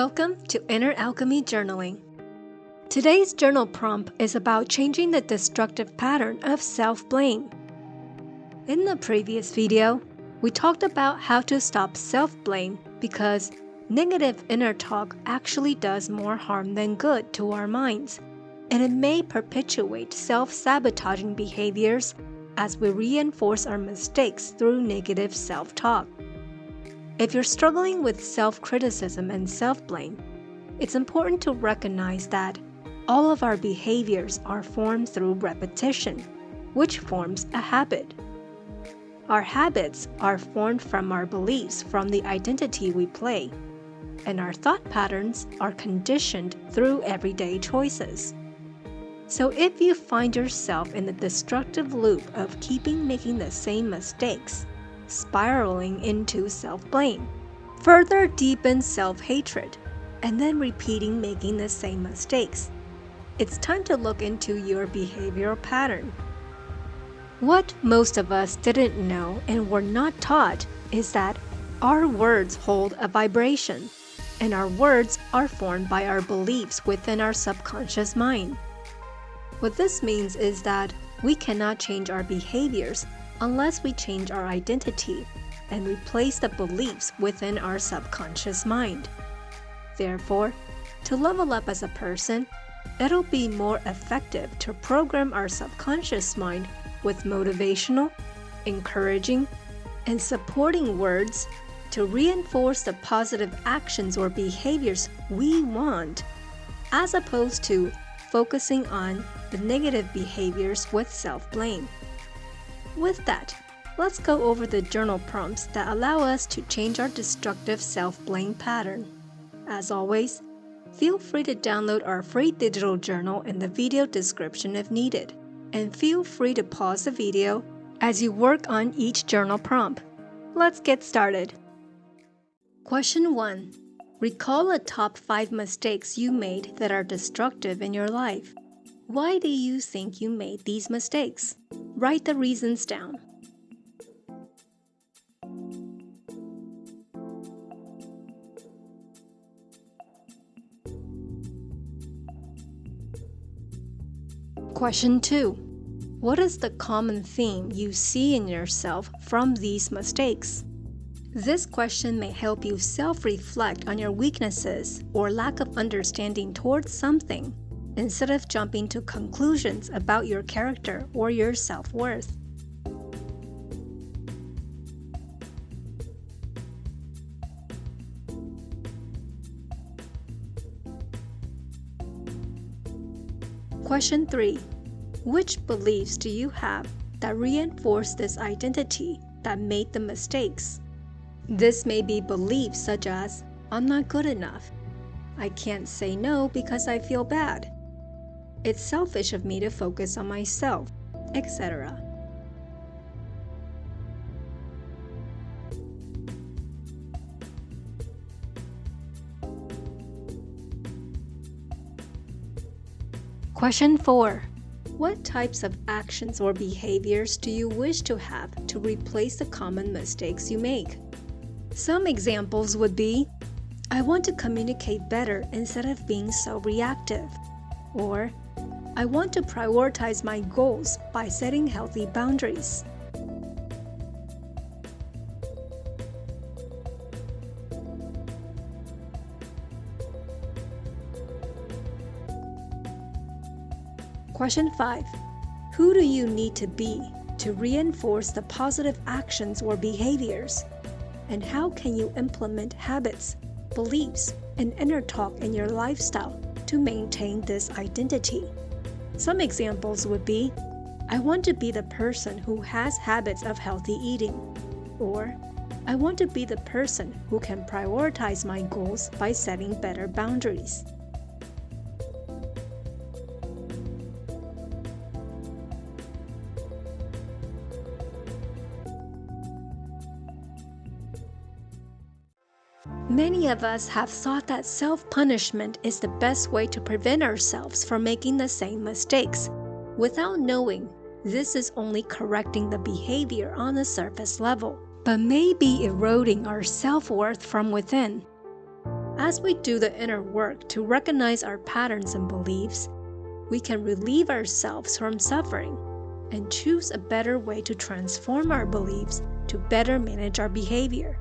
Welcome to Inner Alchemy Journaling. Today's journal prompt is about changing the destructive pattern of self-blame. In the previous video, we talked about how to stop self-blame because negative inner talk actually does more harm than good to our minds, and it may perpetuate self-sabotaging behaviors as we reinforce our mistakes through negative self-talk. If you're struggling with self-criticism and self-blame, it's important to recognize that all of our behaviors are formed through repetition, which forms a habit. Our habits are formed from our beliefs from the identity we play, and our thought patterns are conditioned through everyday choices. So if you find yourself in the destructive loop of keeping making the same mistakes, spiraling into self-blame, further deepen self-hatred, and then repeating making the same mistakes, it's time to look into your behavioral pattern. What most of us didn't know and were not taught is that our words hold a vibration, and our words are formed by our beliefs within our subconscious mind. What this means is that we cannot change our behaviors unless we change our identity and replace the beliefs within our subconscious mind. Therefore, to level up as a person, it'll be more effective to program our subconscious mind with motivational, encouraging, and supporting words to reinforce the positive actions or behaviors we want, as opposed to focusing on the negative behaviors with self-blame. With that, let's go over the journal prompts that allow us to change our destructive self-blame pattern. As always, feel free to download our free digital journal in the video description if needed, and feel free to pause the video as you work on each journal prompt. Let's get started. Question 1. Recall the top 5 mistakes you made that are destructive in your life. Why do you think you made these mistakes? Write the reasons down. Question 2. What is the common theme you see in yourself from these mistakes? This question may help you self-reflect on your weaknesses or lack of understanding towards something, instead of jumping to conclusions about your character or your self-worth. Question 3. Which beliefs do you have that reinforce this identity that made the mistakes? This may be beliefs such as, I'm not good enough, I can't say no because I feel bad, it's selfish of me to focus on myself, etc. Question 4. What types of actions or behaviors do you wish to have to replace the common mistakes you make? Some examples would be, I want to communicate better instead of being so reactive, or I want to prioritize my goals by setting healthy boundaries. Question 5. Who do you need to be to reinforce the positive actions or behaviors? And how can you implement habits, beliefs, and inner talk in your lifestyle to maintain this identity? Some examples would be, I want to be the person who has habits of healthy eating, or I want to be the person who can prioritize my goals by setting better boundaries. Many of us have thought that self-punishment is the best way to prevent ourselves from making the same mistakes, without knowing this is only correcting the behavior on the surface level, but may be eroding our self-worth from within. As we do the inner work to recognize our patterns and beliefs, we can relieve ourselves from suffering and choose a better way to transform our beliefs to better manage our behavior.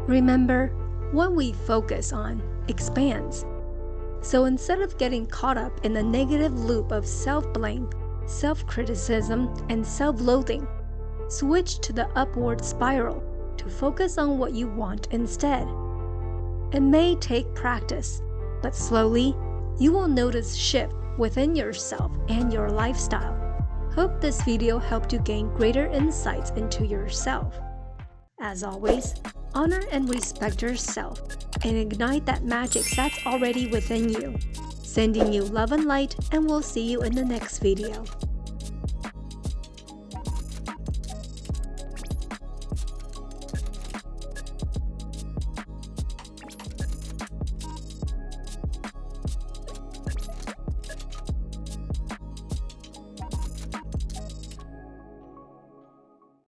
Remember, what we focus on expands. So instead of getting caught up in the negative loop of self-blame, self-criticism, and self-loathing, switch to the upward spiral to focus on what you want instead. It may take practice, but slowly, you will notice shift within yourself and your lifestyle. Hope this video helped you gain greater insights into yourself. As always, honor and respect yourself and ignite that magic that's already within you. Sending you love and light, and we'll see you in the next video.